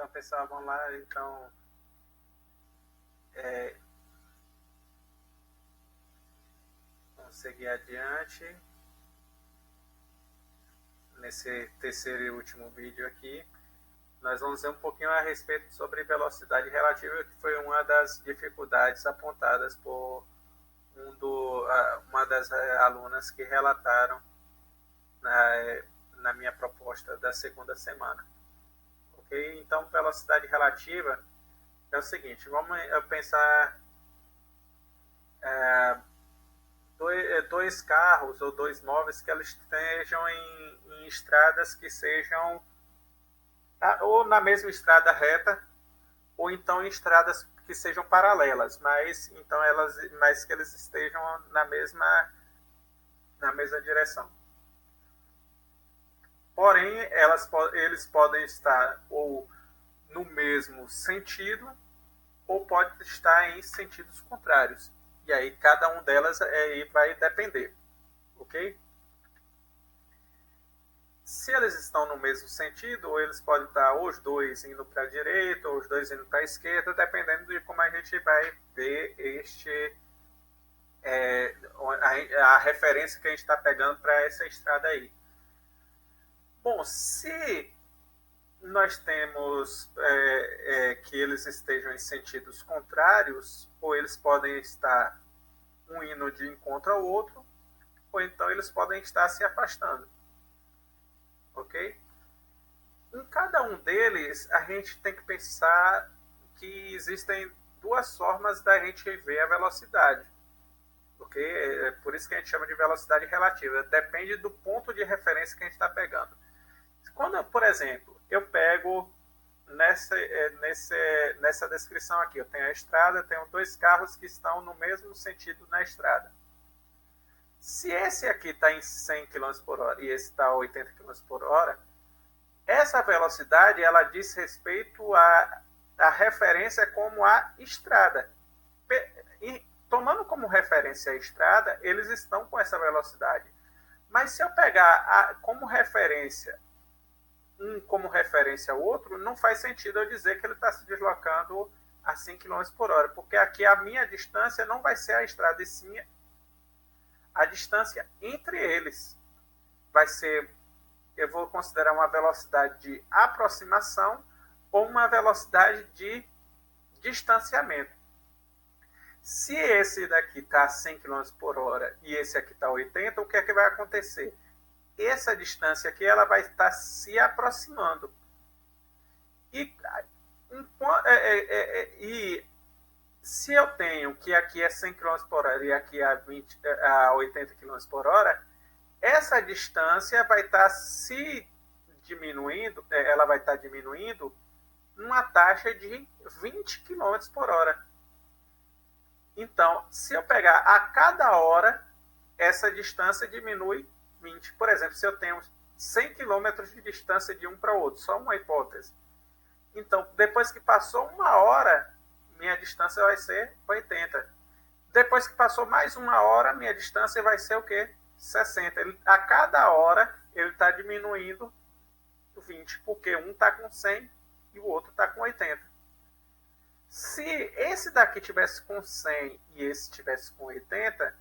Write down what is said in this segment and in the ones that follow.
Então, pessoal, vamos lá. Então, vamos seguir adiante nesse terceiro e último vídeo aqui. Nós vamos ver um pouquinho a respeito sobre velocidade relativa, que foi uma das dificuldades apontadas por uma das alunas que relataram na minha proposta da segunda semana. Ok? Então, velocidade relativa é o seguinte, vamos pensar dois carros ou dois móveis que eles estejam em estradas que sejam ou na mesma estrada reta, ou então em estradas que sejam paralelas, mas que eles estejam na mesma direção. Porém, eles podem estar ou no mesmo sentido, ou pode estar em sentidos contrários. E aí cada um delas vai depender, ok? Se eles estão no mesmo sentido, ou eles podem estar os dois indo para a direita, ou os dois indo para a esquerda, dependendo de como a gente vai ver a referência que a gente está pegando para essa estrada aí. Bom, se nós temos que eles estejam em sentidos contrários, ou eles podem estar um indo de encontro ao outro, ou então eles podem estar se afastando. Ok? Em cada um deles, a gente tem que pensar que existem duas formas da gente ver a velocidade. Ok? É por isso que a gente chama de velocidade relativa. Depende do ponto de referência que a gente está pegando. Quando, por exemplo, eu pego nessa descrição aqui, eu tenho a estrada, tenho dois carros que estão no mesmo sentido na estrada. Se esse aqui está em 100 km por hora e esse está a 80 km por hora, essa velocidade ela diz respeito à referência como a estrada. E, tomando como referência a estrada, eles estão com essa velocidade. Mas se eu pegar como referência como referência ao outro, não faz sentido eu dizer que ele está se deslocando a 100 km por hora, porque aqui a minha distância não vai ser a estrada, e sim a distância entre eles. Vai ser, eu vou considerar uma velocidade de aproximação ou uma velocidade de distanciamento. Se esse daqui está a 100 km por hora e esse aqui está a 80, o que é que vai acontecer? Essa distância aqui ela vai estar se aproximando. E se eu tenho que aqui é 100 km por hora e aqui é a 80 km por hora, essa distância vai estar se diminuindo, ela vai estar diminuindo numa taxa de 20 km por hora. Então, se eu pegar a cada hora, essa distância diminui 20. Por exemplo, se eu tenho 100 km de distância de um para o outro, só uma hipótese. Então, depois que passou uma hora, minha distância vai ser 80. Depois que passou mais uma hora, minha distância vai ser o quê? 60. A cada hora, ele está diminuindo 20, porque um está com 100 e o outro está com 80. Se esse daqui tivesse com 100 e esse tivesse com 80,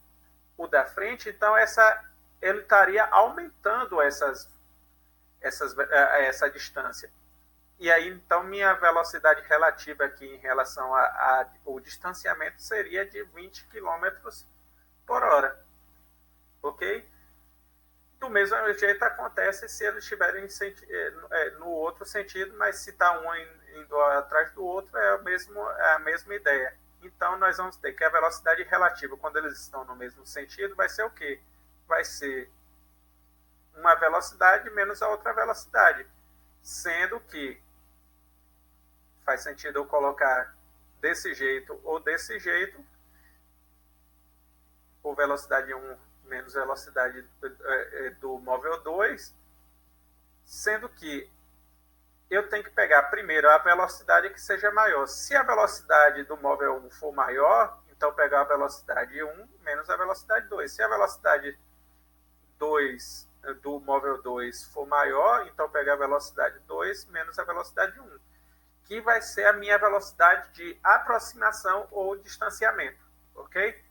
o da frente, então ele estaria aumentando essa distância. E aí, então, minha velocidade relativa aqui em relação ao distanciamento seria de 20 km por hora. Ok? Do mesmo jeito acontece se eles estiverem no outro sentido, mas se está um indo atrás do outro, é a mesma ideia. Então, nós vamos ter que a velocidade relativa, quando eles estão no mesmo sentido, vai ser o quê? Vai ser uma velocidade menos a outra velocidade. Sendo que faz sentido eu colocar desse jeito ou desse jeito, por velocidade 1 menos velocidade do móvel 2, sendo que eu tenho que pegar primeiro a velocidade que seja maior. Se a velocidade do móvel 1 for maior, então pegar a velocidade 1 menos a velocidade 2. Se a velocidade 2 do móvel 2 for maior, então pegar a velocidade 2 menos a velocidade 1. que vai ser a minha velocidade de aproximação ou distanciamento, ok?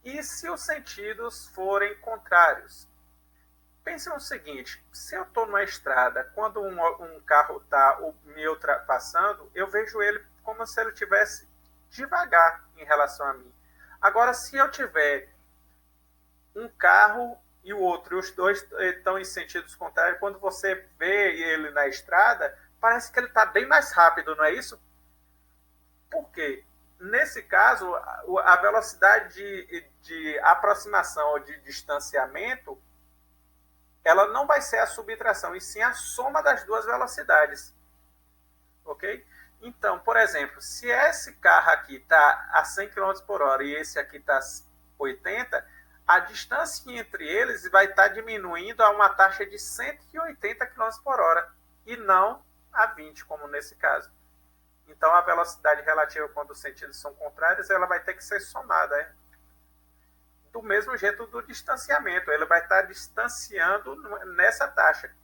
E se os sentidos forem contrários? Pense no seguinte, se eu estou numa estrada, quando um carro está me ultrapassando, eu vejo ele como se ele estivesse devagar em relação a mim. Agora, se eu tiver um carro e o outro, e os dois estão em sentidos contrários, quando você vê ele na estrada, parece que ele está bem mais rápido, não é isso? Por quê? Nesse caso, a velocidade de aproximação ou de distanciamento, ela não vai ser a subtração, e sim a soma das duas velocidades. Ok? Então, por exemplo, se esse carro aqui está a 100 km por hora e esse aqui está a 80, a distância entre eles vai estar diminuindo a uma taxa de 180 km por hora e não a 20, como nesse caso. Então, a velocidade relativa, quando os sentidos são contrários, ela vai ter que ser somada. Do mesmo jeito do distanciamento, ele vai estar distanciando nessa taxa,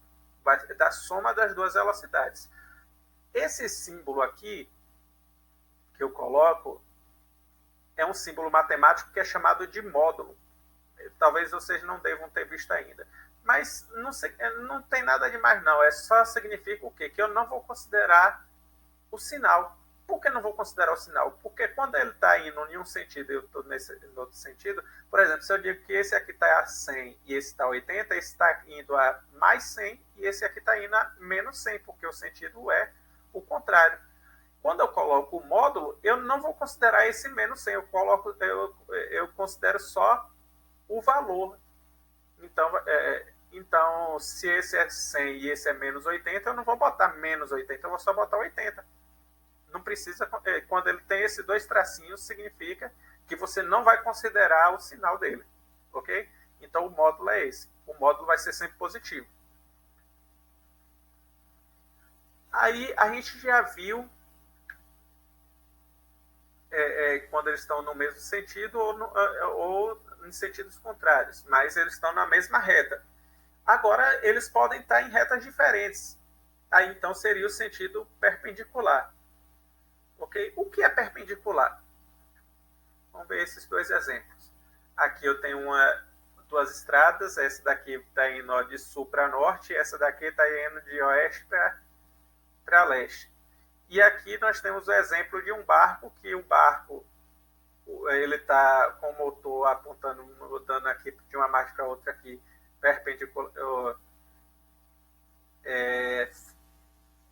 da soma das duas velocidades. Esse símbolo aqui, que eu coloco, é um símbolo matemático que é chamado de módulo. Talvez vocês não devam ter visto ainda. Mas não tem nada de mais não, só significa o quê? Que eu não vou considerar o sinal. Por que não vou considerar o sinal? Porque quando ele está indo em um sentido e eu estou no outro sentido, por exemplo, se eu digo que esse aqui está a 100 e esse está a 80, esse está indo a mais 100 e esse aqui está indo a menos 100, porque o sentido é o contrário. Quando eu coloco o módulo, eu não vou considerar esse menos 100, eu considero só o valor. Então, se esse é 100 e esse é menos 80, eu não vou botar menos 80, eu vou só botar 80. Não precisa, quando ele tem esses dois tracinhos, significa que você não vai considerar o sinal dele, ok? Então, o módulo é esse. O módulo vai ser sempre positivo. Aí, a gente já viu quando eles estão no mesmo sentido ou em sentidos contrários, mas eles estão na mesma reta. Agora, eles podem estar em retas diferentes. Aí, então, seria o sentido perpendicular. Ok? O que é perpendicular? Vamos ver esses dois exemplos. Aqui eu tenho duas estradas, essa daqui está indo de sul para norte, essa daqui está indo de oeste para leste. E aqui nós temos o exemplo de um barco, que o barco ele está com o motor apontando, mudando aqui de uma margem para outra aqui,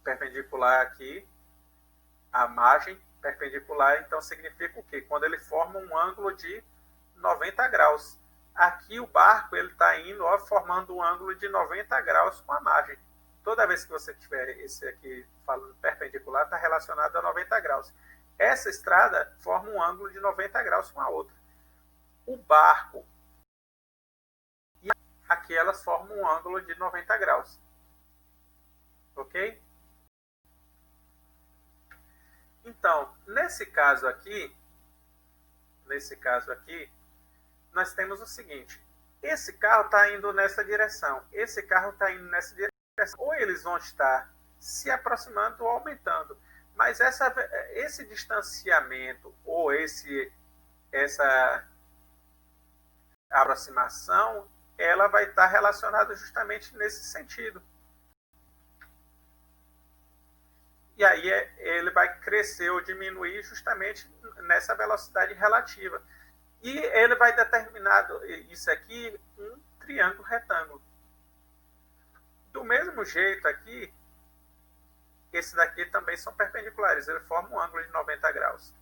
perpendicular aqui, a margem perpendicular, então significa o quê? Quando ele forma um ângulo de 90 graus. Aqui o barco ele está indo formando um ângulo de 90 graus com a margem. Toda vez que você tiver esse aqui falando perpendicular, está relacionado a 90 graus. Essa estrada forma um ângulo de 90 graus com a outra. O barco e aqui elas formam um ângulo de 90 graus. Ok? Então, nesse caso aqui, nós temos o seguinte. Esse carro está indo nessa direção. Esse carro está indo nessa direção. Ou eles vão estar se aproximando ou aumentando. Mas esse distanciamento ou essa aproximação, ela vai estar relacionada justamente nesse sentido. E aí ele vai crescer ou diminuir justamente nessa velocidade relativa. E ele vai determinar isso aqui um triângulo retângulo. Do mesmo jeito aqui, esse daqui também são perpendiculares, ele forma um ângulo de 90 graus.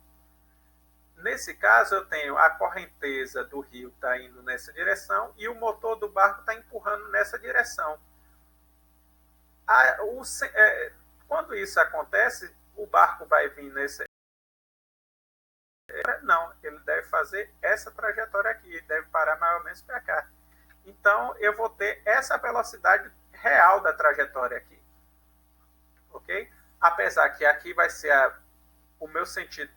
Nesse caso, eu tenho a correnteza do rio está indo nessa direção e o motor do barco está empurrando nessa direção. Quando isso acontece, o barco vai vir nesse... Não, ele deve fazer essa trajetória aqui, deve parar mais ou menos para cá. Então, eu vou ter essa velocidade real da trajetória aqui. Ok? Apesar que aqui vai ser o meu sentido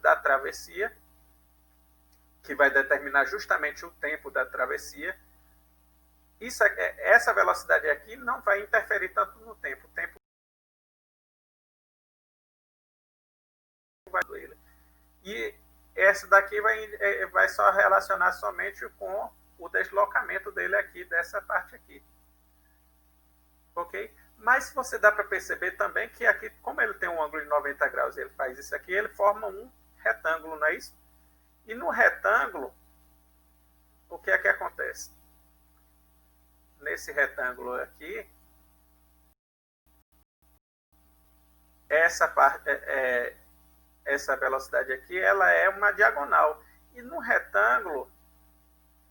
da travessia, que vai determinar justamente o tempo da travessia. Essa velocidade aqui não vai interferir tanto no tempo. O tempo vai ele. E essa daqui vai só relacionar somente com o deslocamento dele aqui, dessa parte aqui. Ok? Mas você dá para perceber também que aqui, como ele tem um ângulo de 90 graus e ele faz isso aqui, ele forma um retângulo, não é isso? E no retângulo, o que é que acontece? Nesse retângulo aqui, essa velocidade aqui, ela é uma diagonal. E no retângulo,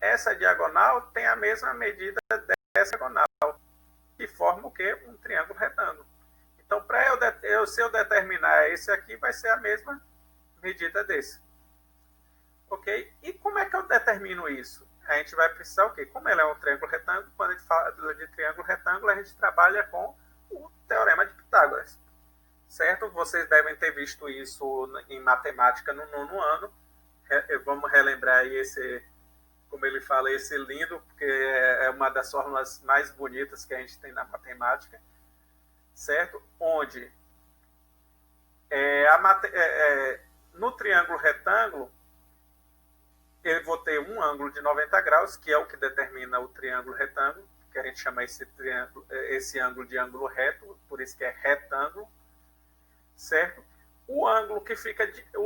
essa diagonal tem a mesma medida dessa diagonal, que forma o quê? Um triângulo retângulo. Então, se eu determinar esse aqui, vai ser a mesma medida desse. Ok? E como é que eu determino isso? A gente vai precisar o quê? Como ele é um triângulo retângulo, quando a gente fala de triângulo retângulo, a gente trabalha com o teorema de Pitágoras. Certo? Vocês devem ter visto isso em matemática no 9º ano. Vamos relembrar aí esse, como ele fala, esse lindo, porque é uma das fórmulas mais bonitas que a gente tem na matemática. Certo? Onde no triângulo retângulo, eu vou ter um ângulo de 90 graus, que é o que determina o triângulo retângulo, que a gente chama esse ângulo de ângulo reto, por isso que é retângulo, certo? O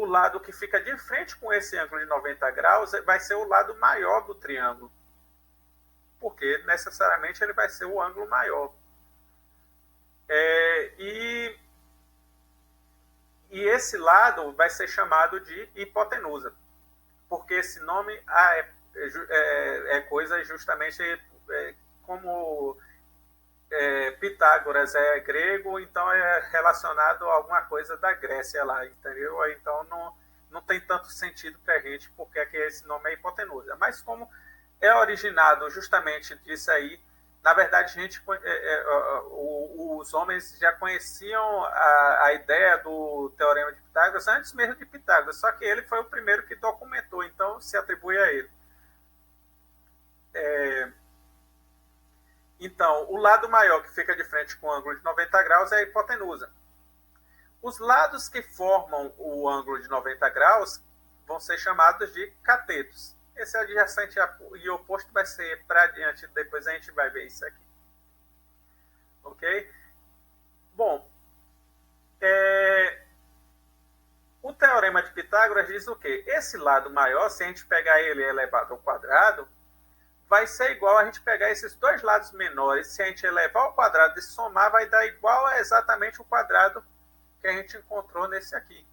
lado que fica de frente com esse ângulo de 90 graus vai ser o lado maior do triângulo, porque necessariamente ele vai ser o ângulo maior. E esse lado vai ser chamado de hipotenusa, porque esse nome é coisa justamente como Pitágoras é grego, então é relacionado a alguma coisa da Grécia lá, entendeu? Então não tem tanto sentido para a gente porque é que esse nome é hipotenusa. Mas como é originado justamente disso aí, na verdade os homens já conheciam a ideia do teorema de Pitágoras antes mesmo de Pitágoras, só que ele foi o primeiro que documentou, então se atribui a ele. Então, o lado maior que fica de frente com o ângulo de 90 graus é a hipotenusa. Os lados que formam o ângulo de 90 graus vão ser chamados de catetos. Esse adjacente e oposto vai ser para diante, depois a gente vai ver isso aqui. Ok? Bom, o teorema de Pitágoras diz o quê? Esse lado maior, se a gente pegar ele elevado ao quadrado, vai ser igual a gente pegar esses dois lados menores, se a gente elevar ao quadrado e somar, vai dar igual a exatamente o quadrado que a gente encontrou nesse aqui.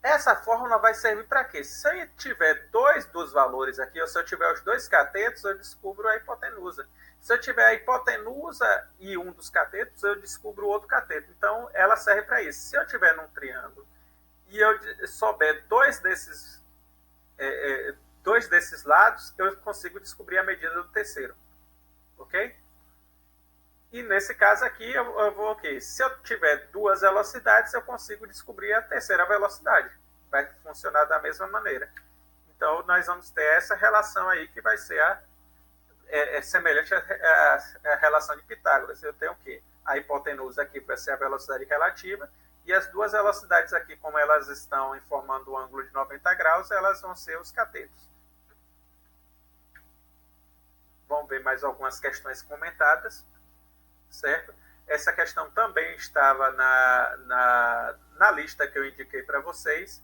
Essa fórmula vai servir para quê? Se eu tiver dois dos valores aqui, ou se eu tiver os dois catetos, eu descubro a hipotenusa. Se eu tiver a hipotenusa e um dos catetos, eu descubro o outro cateto. Então, ela serve para isso. Se eu tiver num triângulo e eu souber dois desses lados, eu consigo descobrir a medida do terceiro. Ok? E nesse caso aqui, eu vou o quê? Se eu tiver duas velocidades, eu consigo descobrir a terceira velocidade. Vai funcionar da mesma maneira. Então, nós vamos ter essa relação aí que vai ser semelhante à relação de Pitágoras. Eu tenho o quê? A hipotenusa aqui vai ser a velocidade relativa, e as duas velocidades aqui, como elas estão formando o ângulo de 90 graus, elas vão ser os catetos. Vamos ver mais algumas questões comentadas, certo? Essa questão também estava na lista que eu indiquei para vocês,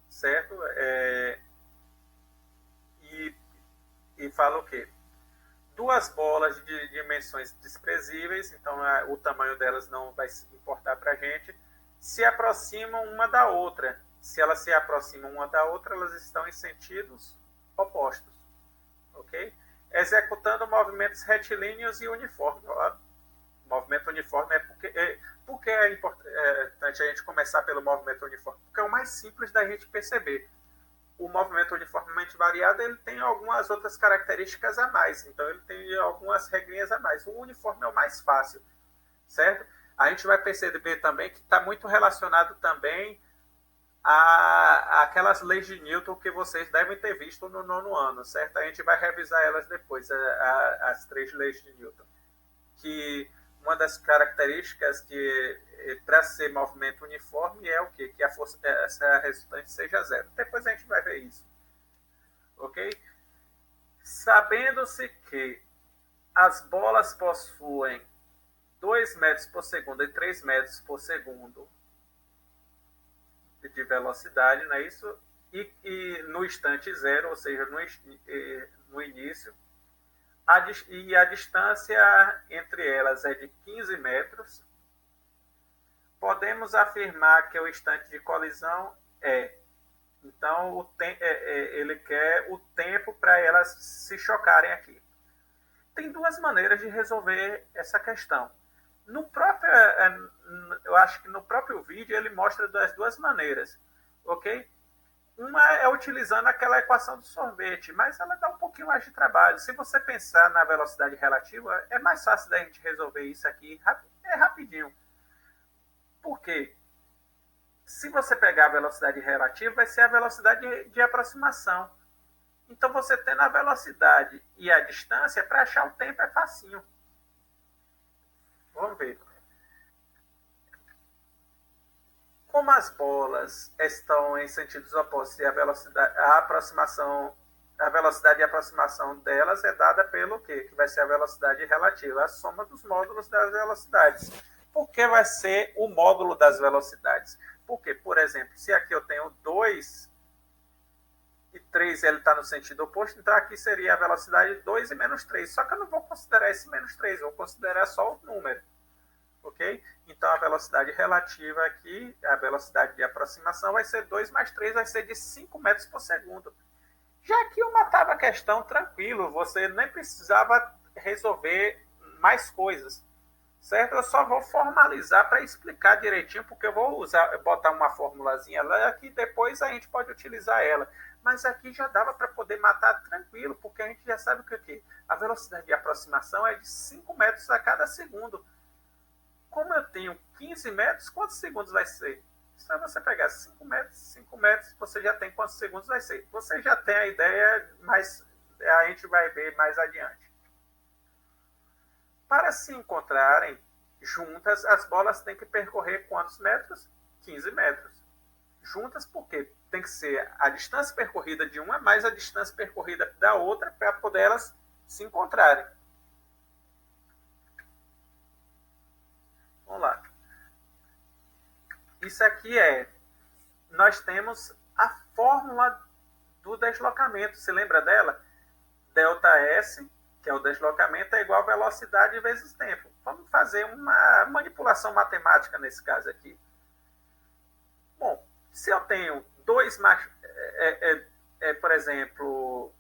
certo? E fala o quê? Duas bolas de dimensões desprezíveis, então o tamanho delas não vai importar para a gente, se aproximam uma da outra. Se elas se aproximam uma da outra, elas estão em sentidos opostos, ok? Executando movimentos retilíneos e uniformes. O movimento uniforme porque é importante a gente começar pelo movimento uniforme, porque é o mais simples da gente perceber. O movimento uniformemente variado ele tem algumas outras características a mais, então ele tem algumas regrinhas a mais. O uniforme é o mais fácil, certo? A gente vai perceber também que está muito relacionado também aquelas leis de Newton que vocês devem ter visto no 9º ano, certo? A gente vai revisar elas depois, as 3 leis de Newton. Que uma das características que para ser movimento uniforme é o quê? Que a força, essa resultante seja zero. Depois a gente vai ver isso. Ok? Sabendo-se que as bolas possuem 2 metros por segundo e 3 metros por segundo de velocidade, não é isso? E no instante zero, ou seja, no início, e a distância entre elas é de 15 metros, podemos afirmar que o instante de colisão é. Então, ele quer o tempo para elas se chocarem aqui. Tem duas maneiras de resolver essa questão. Eu acho que no próprio vídeo ele mostra das duas maneiras, ok? Uma é utilizando aquela equação do sorvete, mas ela dá um pouquinho mais de trabalho. Se você pensar na velocidade relativa, é mais fácil da gente resolver isso aqui, é rapidinho. Por quê? Se você pegar a velocidade relativa, vai ser a velocidade de aproximação. Então, você tendo a velocidade e a distância, para achar o tempo é facinho. Vamos ver. Como as bolas estão em sentidos opostos e a velocidade de aproximação delas é dada pelo quê? Que vai ser a velocidade relativa, a soma dos módulos das velocidades. Por que vai ser o módulo das velocidades? Porque, por exemplo, se aqui eu tenho 2 e 3 ele está no sentido oposto, então aqui seria a velocidade 2 e menos 3. Só que eu não vou considerar esse menos 3, vou considerar só o número. Ok? Então a velocidade relativa aqui, a velocidade de aproximação vai ser 2 mais 3, vai ser de 5 metros por segundo. Já que eu matava a questão tranquilo, você nem precisava resolver mais coisas. Certo? Eu só vou formalizar para explicar direitinho, porque eu vou botar uma formulazinha lá que depois a gente pode utilizar ela. Mas aqui já dava para poder matar tranquilo, porque a gente já sabe que a velocidade de aproximação é de 5 metros a cada segundo. Como eu tenho 15 metros, quantos segundos vai ser? Se você pegar 5 metros, você já tem quantos segundos vai ser. Você já tem a ideia, mas a gente vai ver mais adiante. Para se encontrarem juntas, as bolas têm que percorrer quantos metros? 15 metros. Juntas porque tem que ser a distância percorrida de uma mais a distância percorrida da outra para poder elas se encontrarem. Vamos lá. Isso aqui nós temos a fórmula do deslocamento. Se lembra dela? ΔS, que é o deslocamento, é igual a velocidade vezes tempo. Vamos fazer uma manipulação matemática nesse caso aqui. Bom, se eu tenho 2 mais... por exemplo,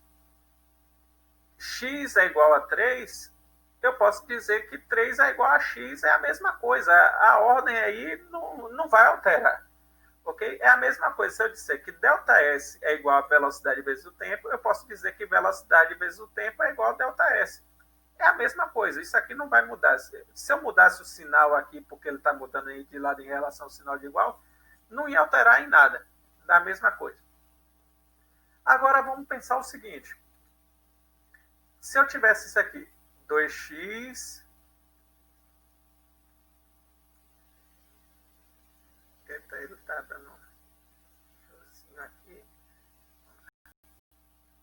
x é igual a 3, eu posso dizer que 3 é igual a x, é a mesma coisa. A ordem aí não vai alterar. Okay? É a mesma coisa. Se eu disser que ΔS é igual a velocidade vezes o tempo, eu posso dizer que velocidade vezes o tempo é igual a ΔS. É a mesma coisa. Isso aqui não vai mudar. Se eu mudasse o sinal aqui, porque ele está mudando de lado em relação ao sinal de igual, não ia alterar em nada. Da mesma coisa. Agora vamos pensar o seguinte. Se eu tivesse isso aqui, 2x... Ele está dando um aqui.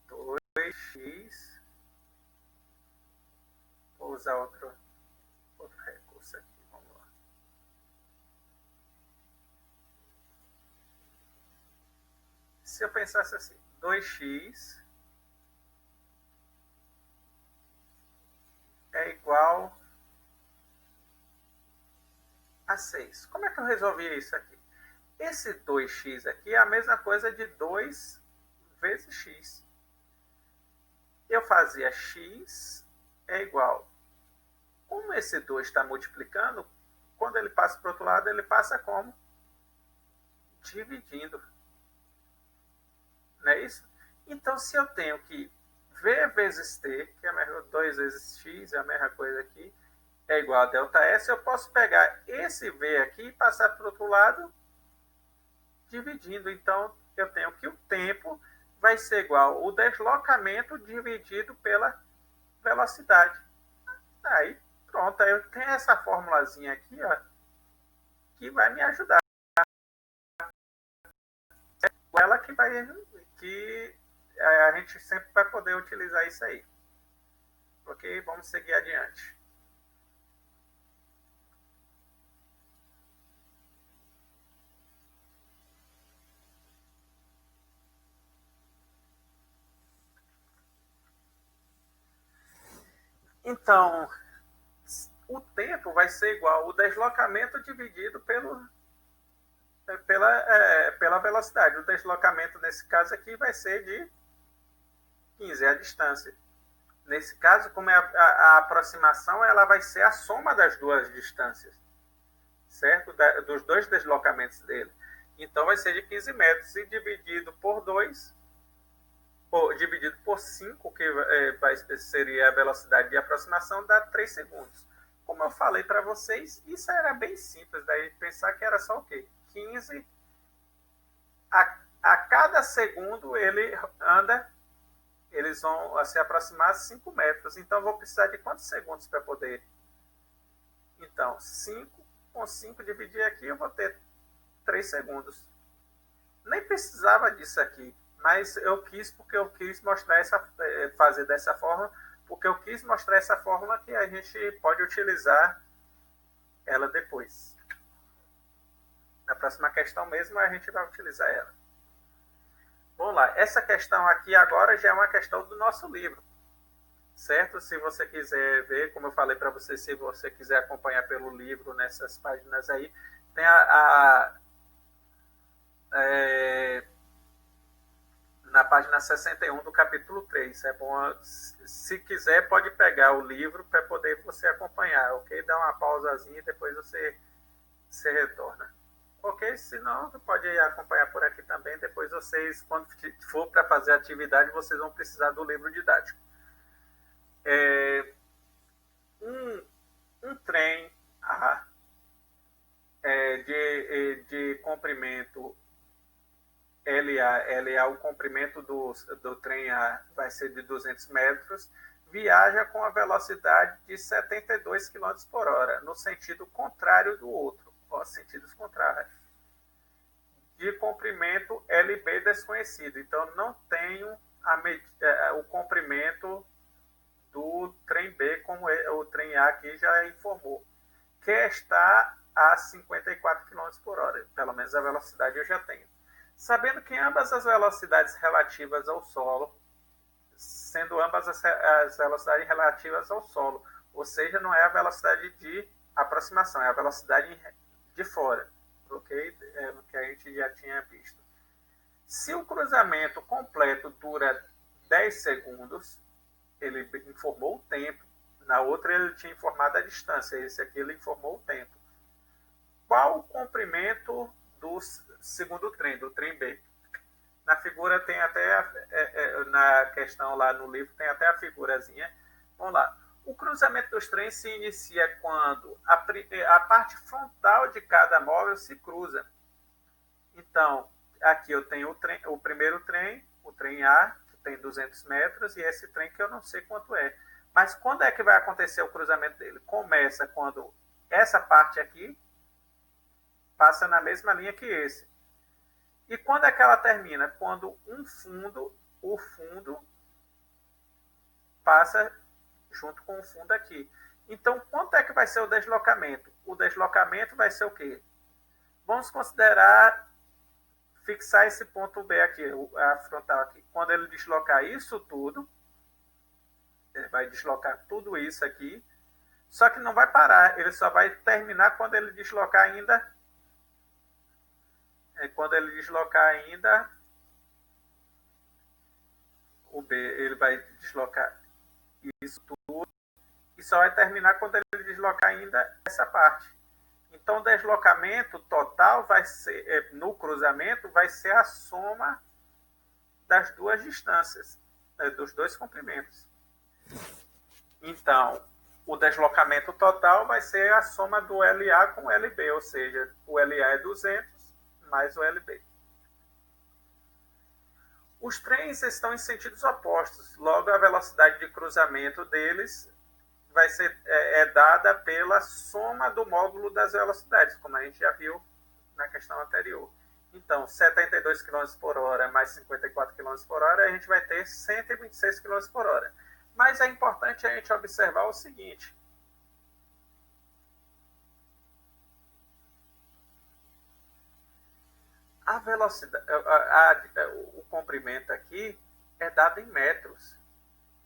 2x. Vou usar outro recurso aqui. Vamos lá. Se eu pensasse assim, 2x é igual a 6. Como é que eu resolvi isso aqui? Esse 2x aqui é a mesma coisa de 2 vezes x. Eu fazia x é igual. Como esse 2 está multiplicando, quando ele passa para o outro lado, ele passa como? Dividindo. Não é isso? Então, se eu tenho que v vezes t, que é a mesma 2 vezes x, é a mesma coisa aqui, é igual a ΔS, eu posso pegar esse v aqui e passar para o outro lado, dividindo. Então, eu tenho que o tempo vai ser igual o deslocamento dividido pela velocidade. Aí, pronto. Aí eu tenho essa formulazinha aqui, ó. que vai me ajudar. É ela que a gente sempre vai poder utilizar isso aí. Ok? Vamos seguir adiante. Então, o tempo vai ser igual o deslocamento dividido pela velocidade. O deslocamento, nesse caso aqui, vai ser de 15, é a distância. Nesse caso, como é a aproximação, ela vai ser a soma das duas distâncias, certo? Dos dois deslocamentos dele. Então, vai ser de 15 metros e dividido por 2, dividido por 5, que seria a velocidade de aproximação, dá 3 segundos. Como eu falei para vocês, isso era bem simples, daí pensar que era só o quê? 15 a cada segundo eles vão se aproximar 5 metros. Então, eu vou precisar de quantos segundos para poder? Então, 5 com 5 dividir aqui, eu vou ter 3 segundos. Nem precisava disso aqui, mas eu quis porque eu quis mostrar fazer dessa forma, porque eu quis mostrar essa fórmula que a gente pode utilizar ela depois. Na próxima questão mesmo, a gente vai utilizar ela. Vamos lá, essa questão aqui agora já é uma questão do nosso livro, certo? Se você quiser ver, como eu falei para você, se você quiser acompanhar pelo livro nessas páginas aí, tem na página 61 do capítulo 3. É bom, se quiser, pode pegar o livro para poder você acompanhar, ok? Dá uma pausazinha e depois você retorna. Ok? Se não, pode acompanhar por aqui também. Depois vocês, quando for para fazer a atividade, vocês vão precisar do livro didático. Um trem de comprimento LA, o comprimento do trem A vai ser de 200 metros, viaja com a velocidade de 72 km por hora, no sentido contrário do outro. Ó, sentidos contrários. De comprimento LB desconhecido. Então, não tenho o comprimento do trem B, como o trem A aqui já informou, que está a 54 km por hora. Pelo menos a velocidade eu já tenho. Sabendo que ambas as velocidades relativas ao solo, sendo ambas as velocidades relativas ao solo, ou seja, não é a velocidade de aproximação, é a velocidade de fora, ok? É o que a gente já tinha visto. Se o cruzamento completo dura 10 segundos, ele informou o tempo. Na outra ele tinha informado a distância, esse aqui ele informou o tempo. Qual o comprimento do segundo trem, do trem B? Na figura tem até, na questão lá no livro, tem até a figurazinha. Vamos lá. O cruzamento dos trens se inicia quando a parte frontal de cada móvel se cruza. Então, aqui eu tenho o primeiro trem, o trem A, que tem 200 metros, e esse trem que eu não sei quanto é. Mas quando é que vai acontecer o cruzamento dele? Começa quando essa parte aqui passa na mesma linha que esse. E quando é que ela termina? Quando o fundo passa junto com o fundo aqui. Então, quanto é que vai ser o deslocamento? O deslocamento vai ser o quê? Vamos considerar, fixar esse ponto B aqui, a frontal aqui. Quando ele deslocar isso tudo, ele vai deslocar tudo isso aqui, só que não vai parar, ele só vai terminar quando ele deslocar ainda o B, ele vai deslocar isso tudo e só vai terminar quando ele deslocar ainda essa parte. Então, o deslocamento total vai ser, no cruzamento, vai ser a soma das duas distâncias, dos dois comprimentos. Então, o deslocamento total vai ser a soma do LA com o LB, ou seja, o LA é 200 mais o LB. Os trens estão em sentidos opostos, logo a velocidade de cruzamento deles vai ser dada pela soma do módulo das velocidades, como a gente já viu na questão anterior. Então, 72 km por hora mais 54 km por hora, a gente vai ter 126 km por hora. Mas é importante a gente observar o seguinte: a velocidade, o comprimento aqui é dado em metros.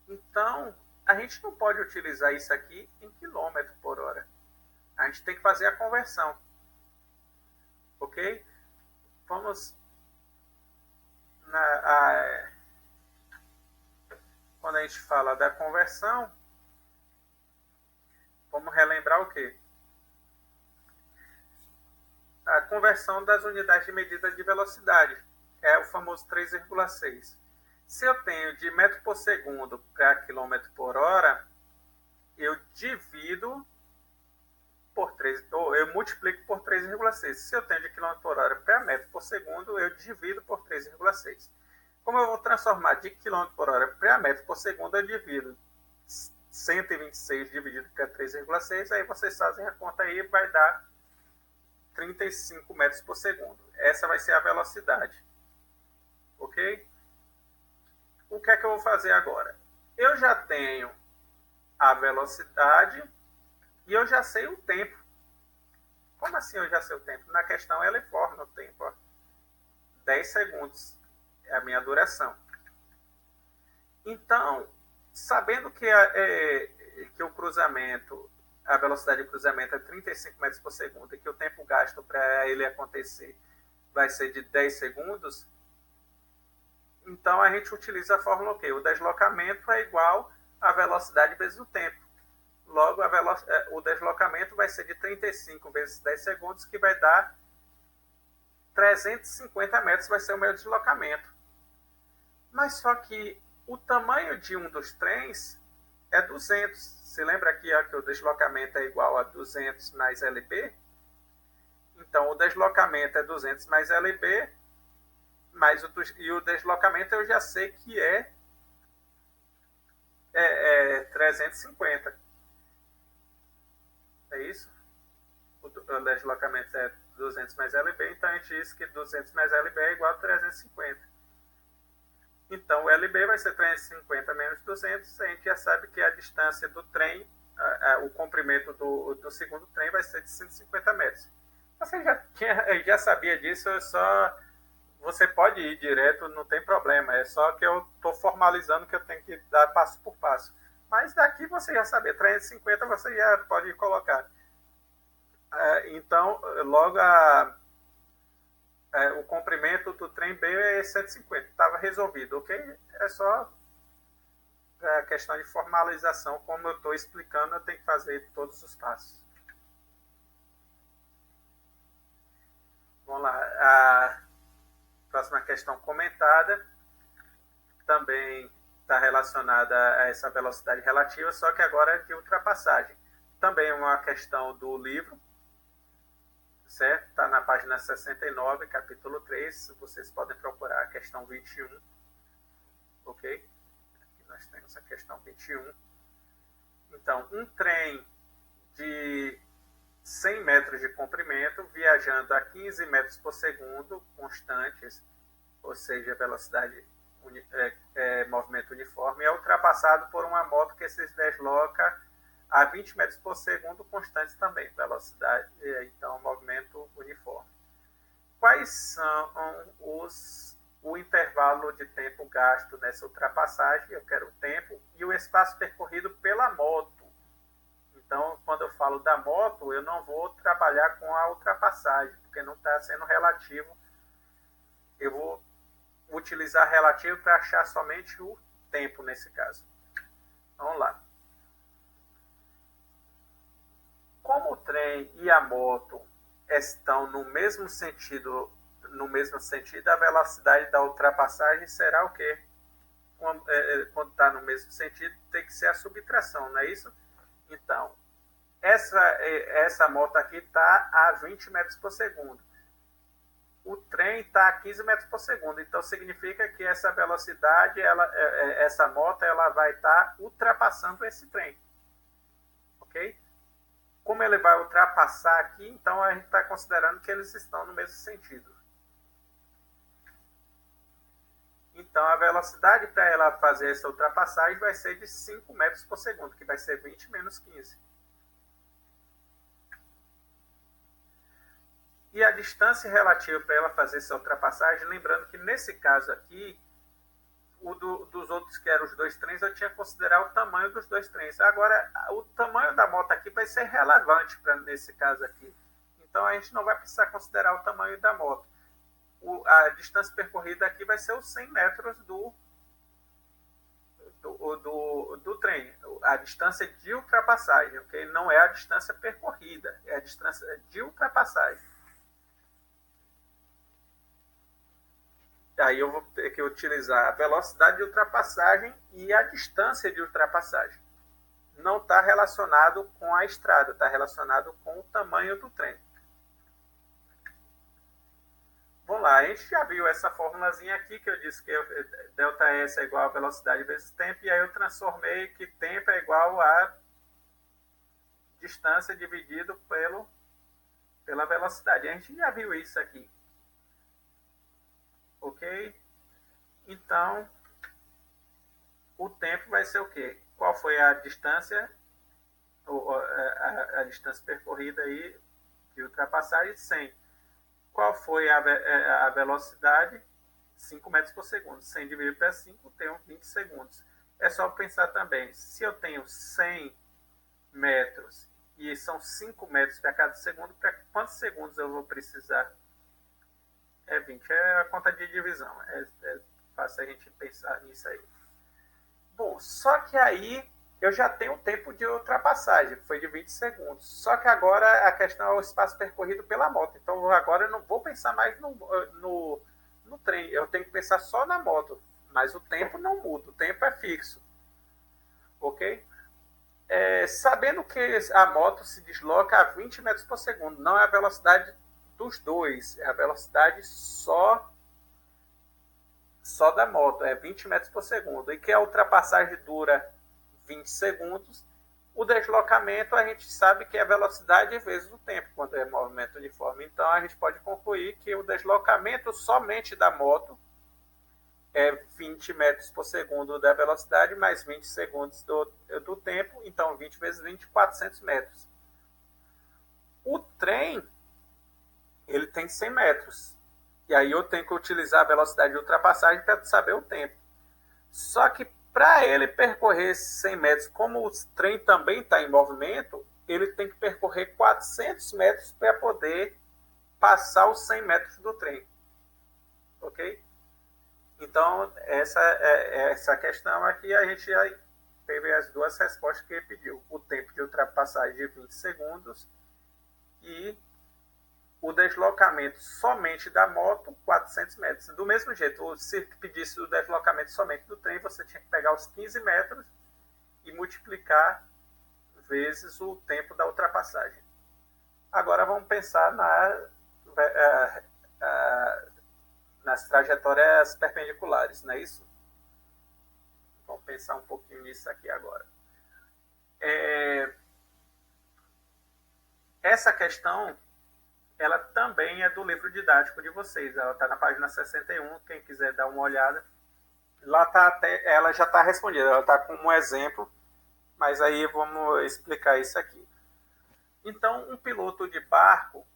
Então, a gente não pode utilizar isso aqui em quilômetro por hora. A gente tem que fazer a conversão. Ok? Vamos quando a gente fala da conversão, vamos relembrar o quê? A conversão das unidades de medida de velocidade, é o famoso 3,6. Se eu tenho de metro por segundo para quilômetro por hora, eu divido por 3, ou eu multiplico por 3,6. Se eu tenho de quilômetro por hora para metro por segundo, eu divido por 3,6. Como eu vou transformar de quilômetro por hora para metro por segundo, eu divido 126 dividido por 3,6, aí vocês fazem a conta aí, vai dar 35 metros por segundo. Essa vai ser a velocidade. Ok? O que é que eu vou fazer agora? Eu já tenho a velocidade e eu já sei o tempo. Como assim eu já sei o tempo? Na questão ela informa o tempo. Ó. 10 segundos é a minha duração. Então, sabendo que o cruzamento, a velocidade de cruzamento é 35 metros por segundo e que o tempo gasto para ele acontecer vai ser de 10 segundos, então a gente utiliza a fórmula o quê? O deslocamento é igual à velocidade vezes o tempo. Logo, o deslocamento vai ser de 35 vezes 10 segundos, que vai dar 350 metros, vai ser o meu deslocamento. Mas só que o tamanho de um dos trens é 200. Se lembra aqui que o deslocamento é igual a 200 mais LB? Então, o deslocamento é 200 mais LB, e o deslocamento eu já sei que é 350. É isso? O deslocamento é 200 mais LB, então a gente diz que 200 mais LB é igual a 350. Então, o LB vai ser 350 menos 200, a gente já sabe que a distância do trem, o comprimento do segundo trem vai ser de 150 metros. Você já sabia disso, você pode ir direto, não tem problema, é só que eu estou formalizando que eu tenho que dar passo por passo. Mas daqui você já sabia, 350 você já pode colocar. Então, logo o comprimento do trem B é 150, estava resolvido, ok? É só a questão de formalização, como eu estou explicando, eu tenho que fazer todos os passos. Vamos lá, a próxima questão comentada também está relacionada a essa velocidade relativa, só que agora é de ultrapassagem. Também é uma questão do livro, certo? Está na página 69, capítulo 3, vocês podem procurar a questão 21, ok? Aqui nós temos a questão 21. Então, um trem de 100 metros de comprimento, viajando a 15 metros por segundo, constantes, ou seja, velocidade, movimento uniforme, é ultrapassado por uma moto que se desloca a 20 metros por segundo, constantes também, velocidade, então, movimento uniforme. Quais são o intervalo de tempo gasto nessa ultrapassagem? Eu quero o tempo e o espaço percorrido pela moto. Então, quando eu falo da moto, eu não vou trabalhar com a ultrapassagem, porque não está sendo relativo. Eu vou utilizar relativo para achar somente o tempo nesse caso. Vamos lá. Como o trem e a moto estão no mesmo sentido, a velocidade da ultrapassagem será o quê? Quando está no mesmo sentido, tem que ser a subtração, não é isso? Então, essa moto aqui está a 20 metros por segundo. O trem está a 15 metros por segundo. Então, significa que essa velocidade, essa moto, ela vai estar ultrapassando esse trem. ok? Como ele vai ultrapassar aqui, então a gente está considerando que eles estão no mesmo sentido. Então, a velocidade para ela fazer essa ultrapassagem vai ser de 5 metros por segundo, que vai ser 20 menos 15. E a distância relativa para ela fazer essa ultrapassagem, lembrando que nesse caso aqui, dos outros que eram os dois trens, eu tinha que considerar o tamanho dos dois trens. Agora, o tamanho da moto aqui vai ser relevante para nesse caso aqui. Então, a gente não vai precisar considerar o tamanho da moto. A distância percorrida aqui vai ser os 100 metros do trem, a distância de ultrapassagem, ok? Não é a distância percorrida, é a distância de ultrapassagem. Aí eu vou ter que utilizar a velocidade de ultrapassagem e a distância de ultrapassagem. Não está relacionado com a estrada, está relacionado com o tamanho do trem. Vamos lá, a gente já viu essa formulazinha aqui, que eu disse que ΔS é igual a velocidade vezes tempo, e aí eu transformei que tempo é igual a distância dividido pela velocidade. A gente já viu isso aqui. Ok? Então, o tempo vai ser o quê? Qual foi a distância, a distância percorrida aí de ultrapassagem? 100. Qual foi a velocidade? 5 metros por segundo. 100 dividido por 5, tenho 20 segundos. É só pensar também, se eu tenho 100 metros e são 5 metros para cada segundo, para quantos segundos eu vou precisar? É 20. É a conta de divisão. É fácil a gente pensar nisso aí. Bom, só que aí eu já tenho o tempo de ultrapassagem, que foi de 20 segundos. Só que agora a questão é o espaço percorrido pela moto. Então agora eu não vou pensar mais no trem, eu tenho que pensar só na moto. Mas o tempo não muda, o tempo é fixo. Ok? Sabendo que a moto se desloca a 20 metros por segundo, não é a velocidade dos dois, é a velocidade só da moto, é 20 metros por segundo. E que a ultrapassagem dura 20 segundos, o deslocamento a gente sabe que é velocidade vezes o tempo, quando é movimento uniforme. Então a gente pode concluir que o deslocamento somente da moto é 20 metros por segundo da velocidade, mais 20 segundos do tempo, então 20 vezes 20, 400 metros. O trem, ele tem 100 metros, e aí eu tenho que utilizar a velocidade de ultrapassagem para saber o tempo. Só que para ele percorrer 100 metros, como o trem também está em movimento, ele tem que percorrer 400 metros para poder passar os 100 metros do trem. Ok? Então, essa questão aqui, a gente já teve as duas respostas que ele pediu. O tempo de ultrapassagem de 20 segundos e o deslocamento somente da moto, 400 metros. Do mesmo jeito, se pedisse o deslocamento somente do trem, você tinha que pegar os 15 metros e multiplicar vezes o tempo da ultrapassagem. Agora vamos pensar nas trajetórias perpendiculares, não é isso? Vamos pensar um pouquinho nisso aqui agora. Essa questão, ela também é do livro didático de vocês. Ela está na página 61, quem quiser dar uma olhada. Lá ela já está respondida, ela está com um exemplo, mas aí vamos explicar isso aqui. Então, um piloto de barco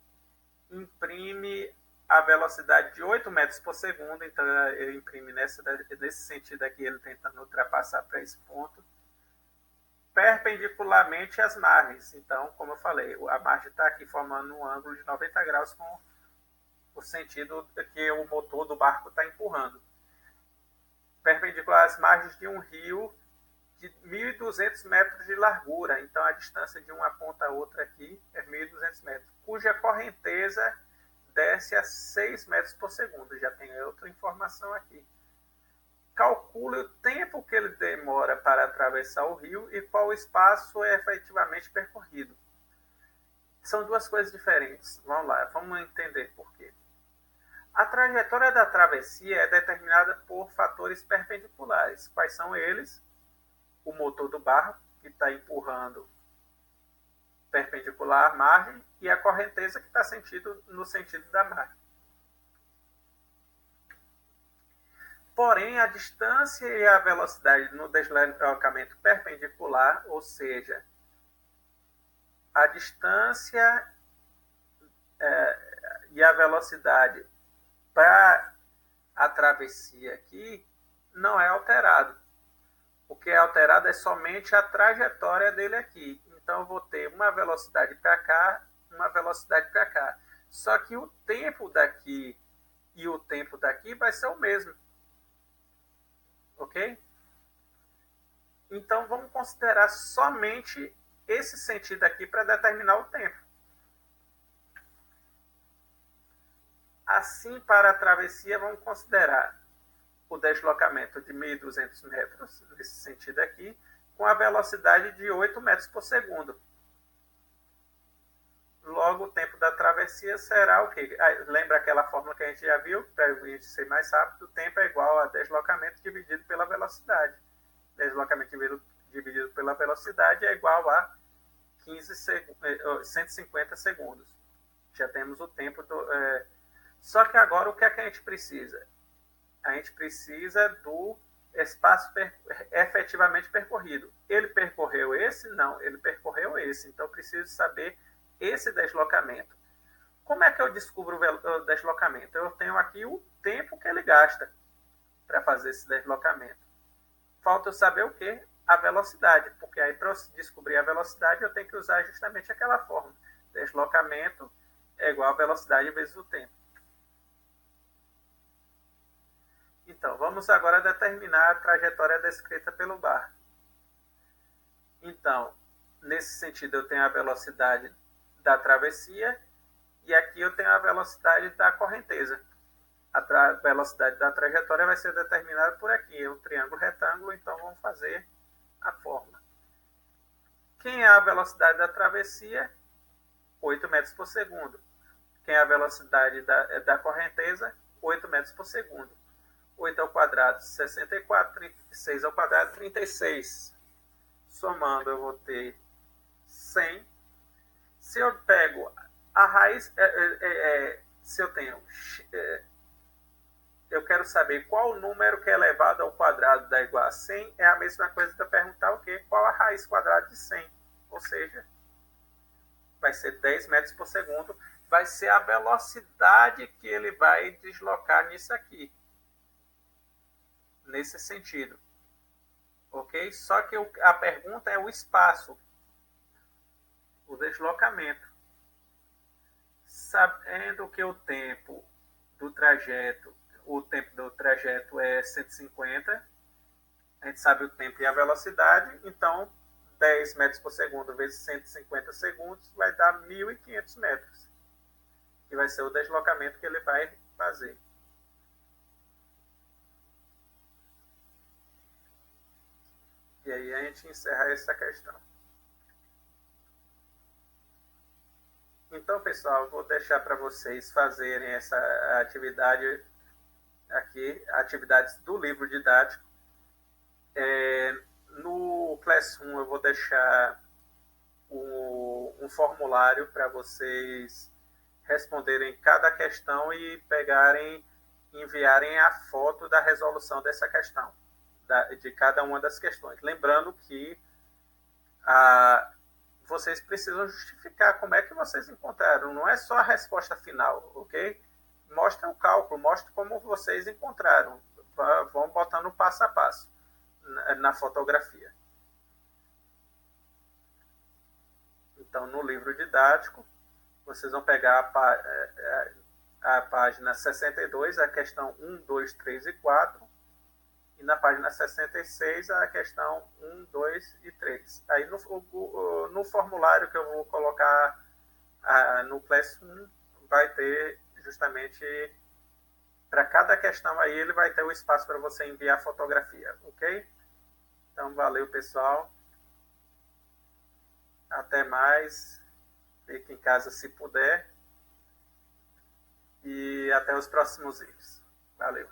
imprime a velocidade de 8 metros por segundo, então ele imprime nesse sentido aqui, ele tentando ultrapassar para esse ponto, perpendicularmente às margens. Então, como eu falei, a margem está aqui formando um ângulo de 90 graus com o sentido que o motor do barco está empurrando. Perpendicular às margens de um rio de 1.200 metros de largura. Então, a distância de uma ponta a outra aqui é 1.200 metros, cuja correnteza desce a 6 metros por segundo. Já tem outra informação aqui. Calcule o tempo que ele demora para atravessar o rio e qual espaço é efetivamente percorrido. São duas coisas diferentes. Vamos lá, vamos entender por quê. A trajetória da travessia é determinada por fatores perpendiculares. Quais são eles? O motor do barco, que está empurrando perpendicular à margem e a correnteza que está no sentido da margem. Porém, a distância e a velocidade no deslocamento perpendicular, ou seja, a distância e a velocidade para a travessia aqui não é alterado. O que é alterado é somente a trajetória dele aqui. Então, eu vou ter uma velocidade para cá, uma velocidade para cá. Só que o tempo daqui e o tempo daqui vai ser o mesmo. Ok? Então, vamos considerar somente esse sentido aqui para determinar o tempo. Assim, para a travessia, vamos considerar o deslocamento de 1.200 metros, nesse sentido aqui, com a velocidade de 8 metros por segundo. Logo, o tempo da travessia será o quê? Lembra aquela fórmula que a gente já viu? Para a gente ser mais rápido, o tempo é igual a deslocamento dividido pela velocidade. Deslocamento dividido pela velocidade é igual a 150 segundos. Já temos o tempo Só que agora, o que é que a gente precisa? A gente precisa do espaço efetivamente percorrido. Ele percorreu esse? Não, ele percorreu esse. Então, eu preciso saber esse deslocamento. Como é que eu descubro o deslocamento? Eu tenho aqui o tempo que ele gasta para fazer esse deslocamento. Falta eu saber o quê? A velocidade, porque aí para eu descobrir a velocidade eu tenho que usar justamente aquela fórmula. Deslocamento é igual a velocidade vezes o tempo. Então, vamos agora determinar a trajetória descrita pelo barco. Então, nesse sentido, eu tenho a velocidade da travessia e aqui eu tenho a velocidade da correnteza. A velocidade da trajetória vai ser determinada por aqui, é um triângulo retângulo, então vamos fazer a fórmula. Quem é a velocidade da travessia? 8 metros por segundo. Quem é a velocidade da correnteza? 8 metros por segundo. 8 ao quadrado, 64, 36 ao quadrado, 36. Somando, eu vou ter 100. Se eu pego a raiz, se eu tenho... eu quero saber qual número que é elevado ao quadrado dá igual a 100, é a mesma coisa que eu perguntar o quê? Qual a raiz quadrada de 100? Ou seja, vai ser 10 metros por segundo, vai ser a velocidade que ele vai deslocar nisso aqui. Nesse sentido. Ok? Só que a pergunta é o espaço, o deslocamento. Sabendo que o tempo do trajeto é 150, a gente sabe o tempo e a velocidade, então 10 metros por segundo vezes 150 segundos vai dar 1.500 metros, que vai ser o deslocamento que ele vai fazer. E aí a gente encerra essa questão. Então, pessoal, vou deixar para vocês fazerem essa atividade aqui, atividades do livro didático. No Classroom eu vou deixar um formulário para vocês responderem cada questão e enviarem a foto da resolução dessa questão, de cada uma das questões. Lembrando que vocês precisam justificar como é que vocês encontraram, não é só a resposta final, ok? Mostra o cálculo, mostra como vocês encontraram, vão botando passo a passo na fotografia. Então, no livro didático, vocês vão pegar a página 62, a questão 1, 2, 3 e 4, e na página 66 a questão 1, 2 e 3. Aí no formulário que eu vou colocar no Classroom, vai ter justamente, para cada questão aí, ele vai ter o espaço para você enviar fotografia, ok? Então, valeu, pessoal. Até mais. Fique em casa se puder. E até os próximos vídeos. Valeu.